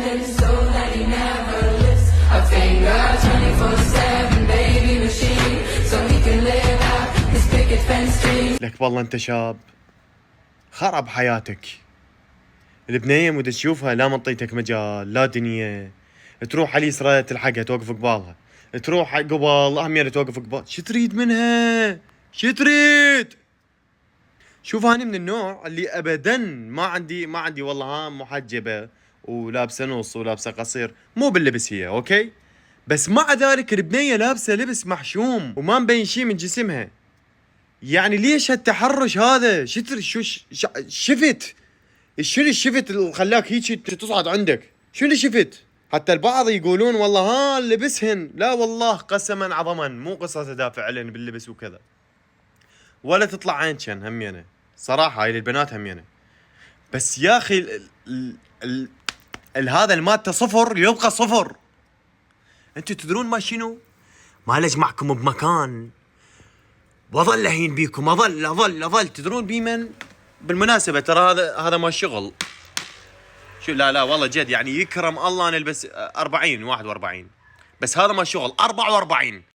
independent soul that he never lifts a finger. 24/7 baby machine, so he can live out his picket fence dreams. لك والله انت شاب خرب حياتك. البنية مود تشوفها لا منطيتك مجال لا دنيا، تروح على اليسرى تلحقها توقف قبالها، تروح قبل اهم توقف قبال. شو تريد منها؟ شو تريد؟ شوف هاني من النوع اللي ابدا ما عندي والله ها محجبة ولابسه نص ولابسه قصير، مو باللبس هي اوكي، بس مع ذلك البنية لابسه لبس محشوم وما مبين شي من جسمها. يعني ليش هالتحرش هذا؟ شفت؟ شنو الشفت اللي خلاك هيك تصعد عندك؟ شنو اللي شفت؟ حتى البعض يقولون والله ها لبسهن، لا والله قسما عظما مو قصة تدافع عليهن باللبس وكذا، ولا تطلع عينشن همينه صراحة هاي للبنات همينه. بس يا اخي هذا المادة صفر يبقى صفر. انتوا تدرون ما شنو؟ ما لجمعكم بمكان واظل الحين بيكم، اظل تدرون بيمن؟ بالمناسبة ترى هذا ما شغل. شو لا والله جد يعني يكرم الله نلبس 40 41، بس هذا ما شغل 44.